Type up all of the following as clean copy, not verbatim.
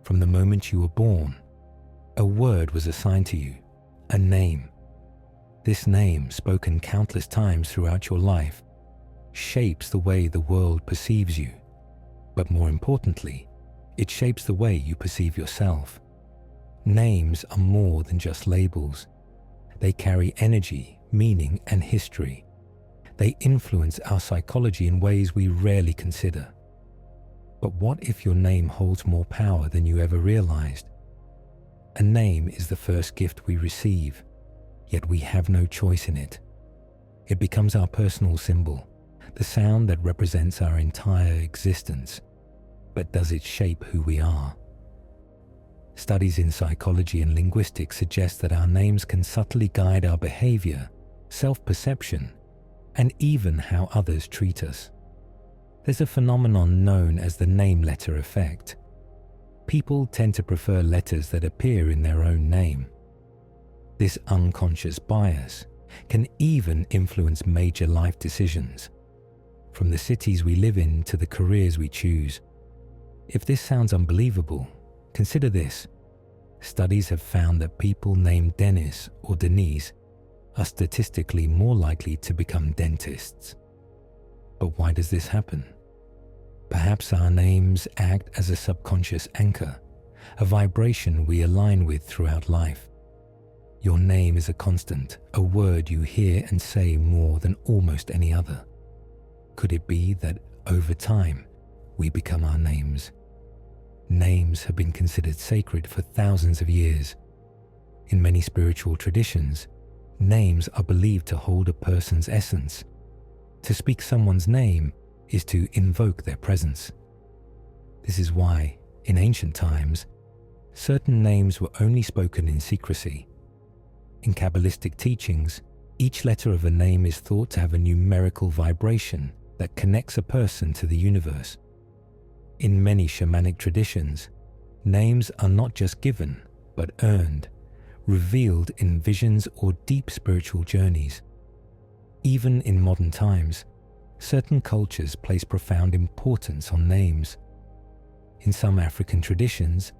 From the moment you were born, a word was assigned to you, a name. This name, spoken countless times throughout your life, shapes the way the world perceives you. But more importantly, it shapes the way you perceive yourself. Names are more than just labels. They carry energy, meaning, and history. They influence our psychology in ways we rarely consider. But what if your name holds more power than you ever realized? A name is the first gift we receive, yet we have no choice in it. It becomes our personal symbol, the sound that represents our entire existence. But does it shape who we are? Studies in psychology and linguistics suggest that our names can subtly guide our behavior, self-perception, and even how others treat us. There's a phenomenon known as the name letter effect. People tend to prefer letters that appear in their own name. This unconscious bias can even influence major life decisions, from the cities we live in to the careers we choose. If this sounds unbelievable, consider this. Studies have found that people named Dennis or Denise are statistically more likely to become dentists. But why does this happen? Perhaps our names act as a subconscious anchor, a vibration we align with throughout life. Your name is a constant, a word you hear and say more than almost any other. Could it be that over time, we become our names? Names have been considered sacred for thousands of years. In many spiritual traditions, names are believed to hold a person's essence. To speak someone's name is to invoke their presence. This is why, in ancient times, certain names were only spoken in secrecy. In Kabbalistic teachings, each letter of a name is thought to have a numerical vibration that connects a person to the universe. In many shamanic traditions, names are not just given, but earned, revealed in visions or deep spiritual journeys. Even in modern times, certain cultures place profound importance on names. In some African traditions,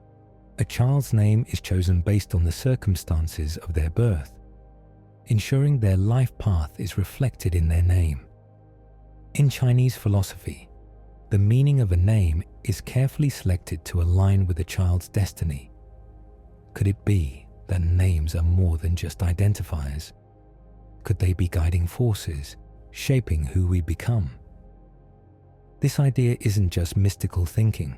a child's name is chosen based on the circumstances of their birth, ensuring their life path is reflected in their name. In Chinese philosophy, the meaning of a name is carefully selected to align with a child's destiny. Could it be that names are more than just identifiers? Could they be guiding forces, shaping who we become? This idea isn't just mystical thinking.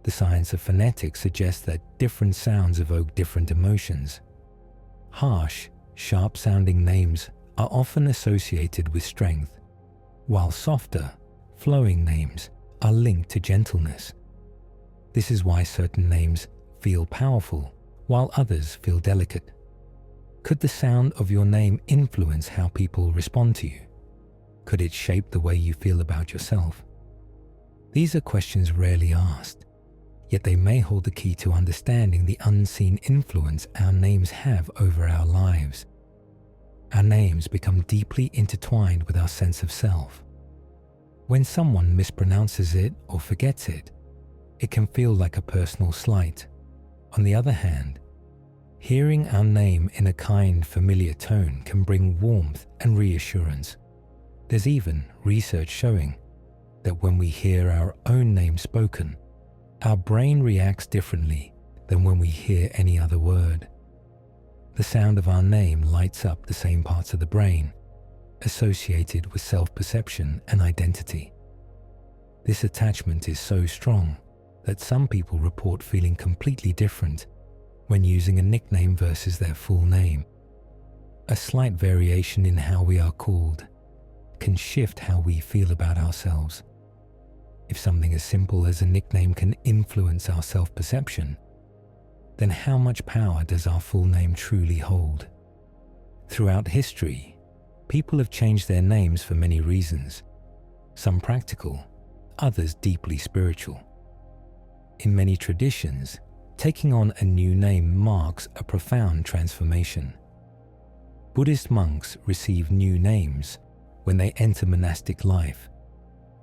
The science of phonetics suggests that different sounds evoke different emotions. Harsh, sharp-sounding names are often associated with strength, while softer, flowing names are linked to gentleness. This is why certain names feel powerful, while others feel delicate. Could the sound of your name influence how people respond to you? Could it shape the way you feel about yourself? These are questions rarely asked, yet they may hold the key to understanding the unseen influence our names have over our lives. Our names become deeply intertwined with our sense of self. When someone mispronounces it or forgets it, it can feel like a personal slight. On the other hand, hearing our name in a kind, familiar tone can bring warmth and reassurance. There's even research showing that when we hear our own name spoken, our brain reacts differently than when we hear any other word. The sound of our name lights up the same parts of the brain associated with self-perception and identity. This attachment is so strong that some people report feeling completely different when using a nickname versus their full name. A slight variation in how we are called can shift how we feel about ourselves. If something as simple as a nickname can influence our self-perception, then how much power does our full name truly hold? Throughout history, people have changed their names for many reasons, some practical, others deeply spiritual. In many traditions, taking on a new name marks a profound transformation. Buddhist monks receive new names when they enter monastic life,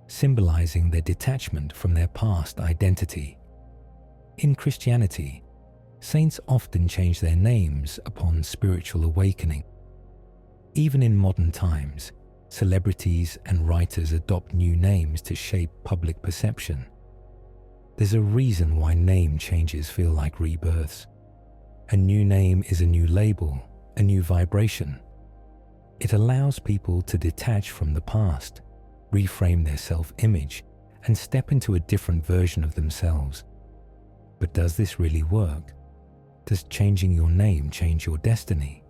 symbolizing their detachment from their past identity. In Christianity, saints often change their names upon spiritual awakening. Even in modern times, celebrities and writers adopt new names to shape public perception. There's a reason why name changes feel like rebirths. A new name is a new label, a new vibration. It allows people to detach from the past, reframe their self-image, and step into a different version of themselves. But does this really work? Does changing your name change your destiny?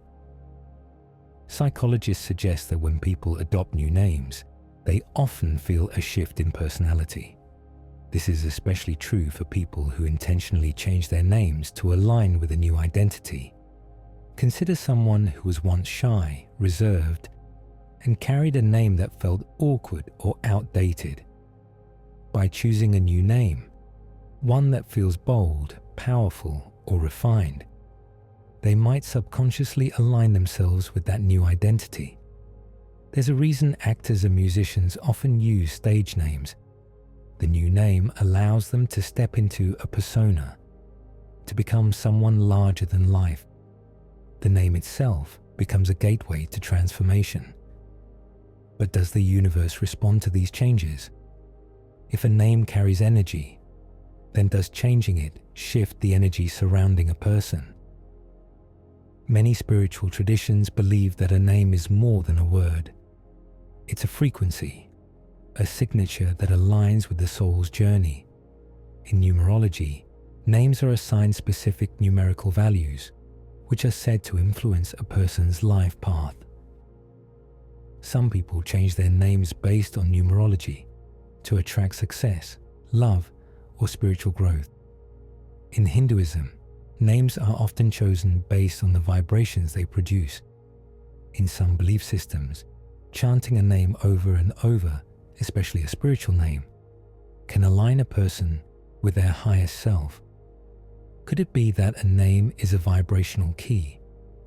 Psychologists suggest that when people adopt new names, they often feel a shift in personality. This is especially true for people who intentionally change their names to align with a new identity. Consider someone who was once shy, reserved, and carried a name that felt awkward or outdated. By choosing a new name, one that feels bold, powerful, or refined, they might subconsciously align themselves with that new identity. There's a reason actors and musicians often use stage names. The new name allows them to step into a persona, to become someone larger than life. The name itself becomes a gateway to transformation. But does the universe respond to these changes? If a name carries energy, then does changing it shift the energy surrounding a person? Many spiritual traditions believe that a name is more than a word. It's a frequency, a signature that aligns with the soul's journey. In numerology, names are assigned specific numerical values, which are said to influence a person's life path. Some people change their names based on numerology to attract success, love, or spiritual growth. In Hinduism, names are often chosen based on the vibrations they produce. In some belief systems, chanting a name over and over, especially a spiritual name, can align a person with their highest self. Could it be that a name is a vibrational key,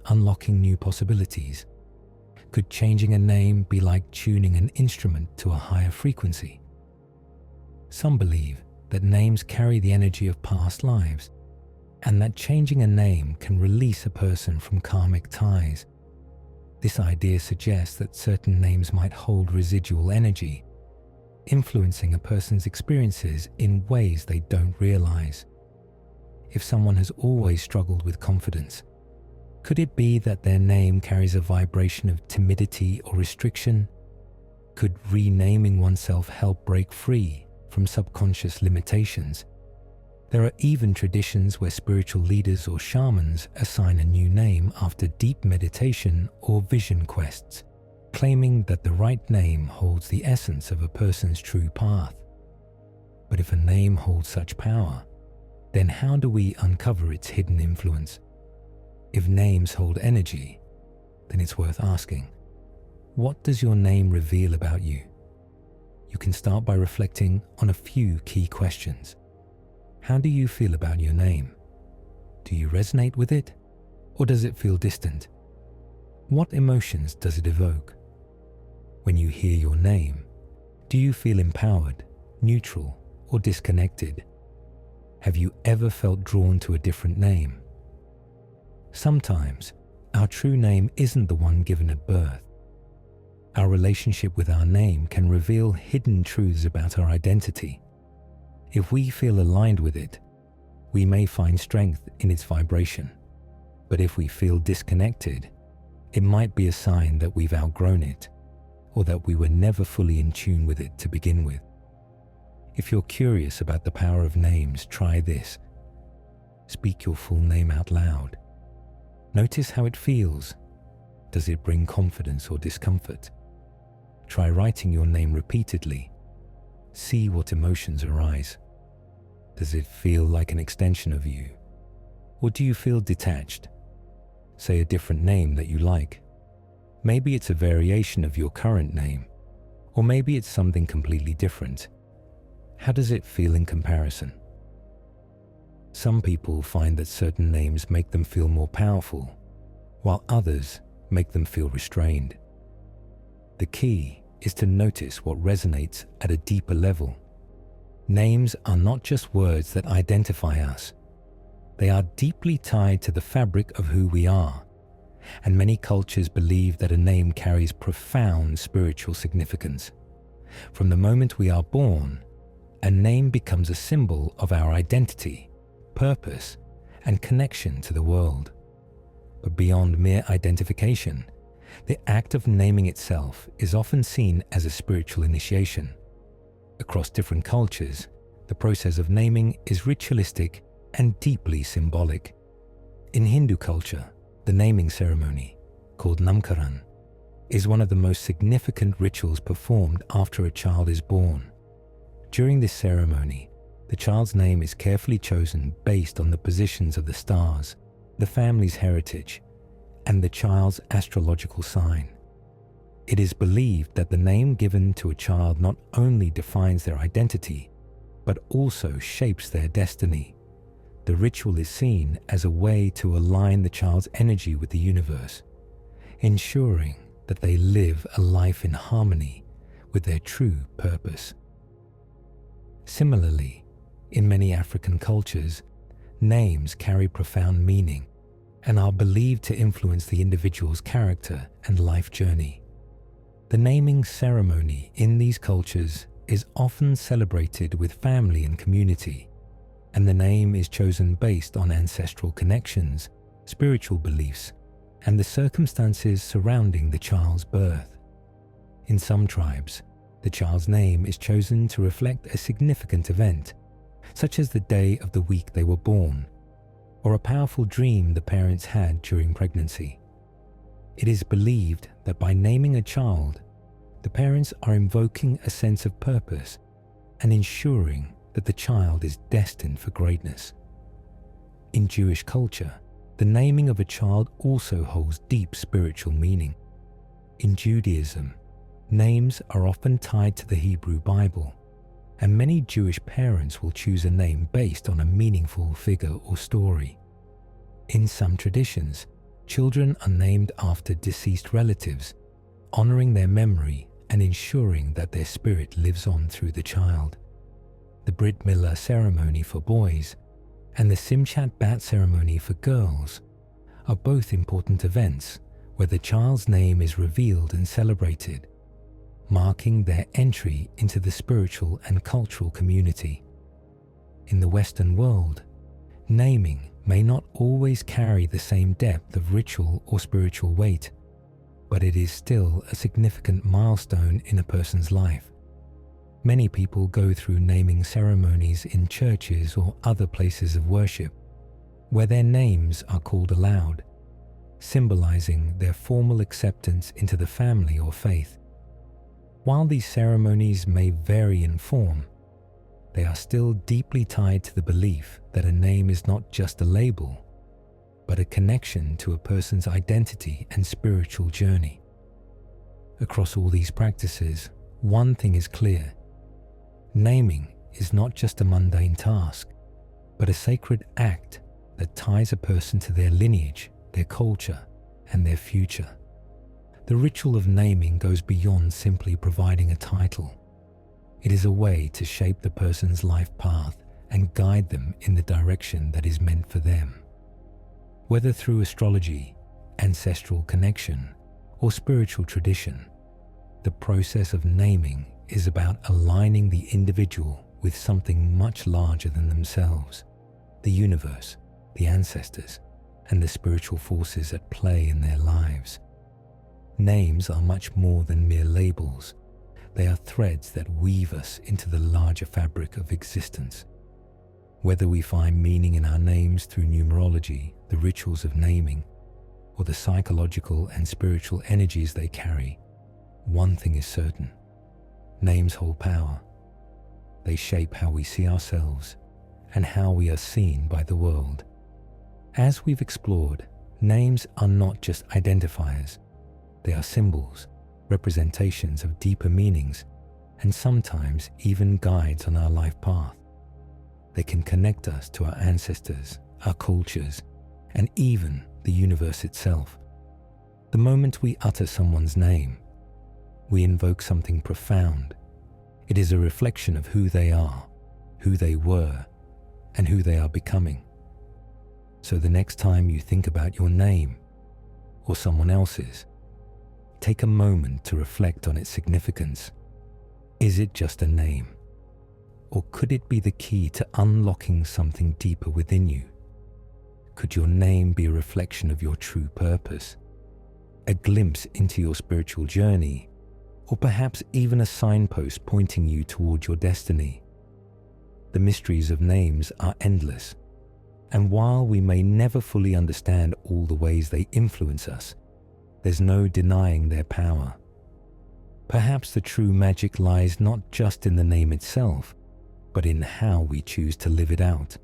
unlocking new possibilities? Could changing a name be like tuning an instrument to a higher frequency? Some believe that names carry the energy of past lives, and that changing a name can release a person from karmic ties. This idea suggests that certain names might hold residual energy, influencing a person's experiences in ways they don't realize. If someone has always struggled with confidence, could it be that their name carries a vibration of timidity or restriction? Could renaming oneself help break free from subconscious limitations? There are even traditions where spiritual leaders or shamans assign a new name after deep meditation or vision quests, claiming that the right name holds the essence of a person's true path. But if a name holds such power, then how do we uncover its hidden influence? If names hold energy, then it's worth asking, what does your name reveal about you? You can start by reflecting on a few key questions. How do you feel about your name? Do you resonate with it, or does it feel distant? What emotions does it evoke? When you hear your name, do you feel empowered, neutral, or disconnected? Have you ever felt drawn to a different name? Sometimes, our true name isn't the one given at birth. Our relationship with our name can reveal hidden truths about our identity. If we feel aligned with it, we may find strength in its vibration. But if we feel disconnected, it might be a sign that we've outgrown it, or that we were never fully in tune with it to begin with. If you're curious about the power of names, try this. Speak your full name out loud. Notice how it feels. Does it bring confidence or discomfort? Try writing your name repeatedly. See what emotions arise. Does it feel like an extension of you? Or do you feel detached? Say a different name that you like. Maybe it's a variation of your current name, or maybe it's something completely different. How does it feel in comparison? Some people find that certain names make them feel more powerful, while others make them feel restrained. The key is to notice what resonates at a deeper level. Names are not just words that identify us. They are deeply tied to the fabric of who we are, and many cultures believe that a name carries profound spiritual significance. From the moment we are born, a name becomes a symbol of our identity, purpose, and connection to the world. But beyond mere identification, the act of naming itself is often seen as a spiritual initiation. Across different cultures, the process of naming is ritualistic and deeply symbolic. In Hindu culture, the naming ceremony, called Namkaran, is one of the most significant rituals performed after a child is born. During this ceremony, the child's name is carefully chosen based on the positions of the stars, the family's heritage, and the child's astrological sign. It is believed that the name given to a child not only defines their identity, but also shapes their destiny. The ritual is seen as a way to align the child's energy with the universe, ensuring that they live a life in harmony with their true purpose. Similarly, in many African cultures, names carry profound meaning and are believed to influence the individual's character and life journey. The naming ceremony in these cultures is often celebrated with family and community, and the name is chosen based on ancestral connections, spiritual beliefs, and the circumstances surrounding the child's birth. In some tribes, the child's name is chosen to reflect a significant event, such as the day of the week they were born, or a powerful dream the parents had during pregnancy. It is believed that by naming a child, the parents are invoking a sense of purpose and ensuring that the child is destined for greatness. In Jewish culture, the naming of a child also holds deep spiritual meaning. In Judaism, names are often tied to the Hebrew Bible, and many Jewish parents will choose a name based on a meaningful figure or story. In some traditions, children are named after deceased relatives, honoring their memory and ensuring that their spirit lives on through the child. The Brit Milah ceremony for boys and the Simchat Bat ceremony for girls are both important events where the child's name is revealed and celebrated, marking their entry into the spiritual and cultural community. In the Western world, naming may not always carry the same depth of ritual or spiritual weight, but it is still a significant milestone in a person's life. Many people go through naming ceremonies in churches or other places of worship, where their names are called aloud, symbolizing their formal acceptance into the family or faith. While these ceremonies may vary in form, they are still deeply tied to the belief that a name is not just a label, but a connection to a person's identity and spiritual journey. Across all these practices, one thing is clear: naming is not just a mundane task, but a sacred act that ties a person to their lineage, their culture, and their future. The ritual of naming goes beyond simply providing a title. It is a way to shape the person's life path and guide them in the direction that is meant for them. Whether through astrology, ancestral connection, or spiritual tradition, the process of naming is about aligning the individual with something much larger than themselves, the universe, the ancestors, and the spiritual forces at play in their lives. Names are much more than mere labels. They are threads that weave us into the larger fabric of existence. Whether we find meaning in our names through numerology, the rituals of naming, or the psychological and spiritual energies they carry, one thing is certain: names hold power. They shape how we see ourselves and how we are seen by the world. As we've explored, names are not just identifiers. They are symbols, representations of deeper meanings, and sometimes even guides on our life path. They can connect us to our ancestors, our cultures, and even the universe itself. The moment we utter someone's name, we invoke something profound. It is a reflection of who they are, who they were and who they are becoming. So the next time you think about your name or someone else's, take a moment to reflect on its significance. Is it just a name? Or could it be the key to unlocking something deeper within you? Could your name be a reflection of your true purpose, a glimpse into your spiritual journey, or perhaps even a signpost pointing you toward your destiny? The mysteries of names are endless, and while we may never fully understand all the ways they influence us, there's no denying their power. Perhaps the true magic lies not just in the name itself, but in how we choose to live it out.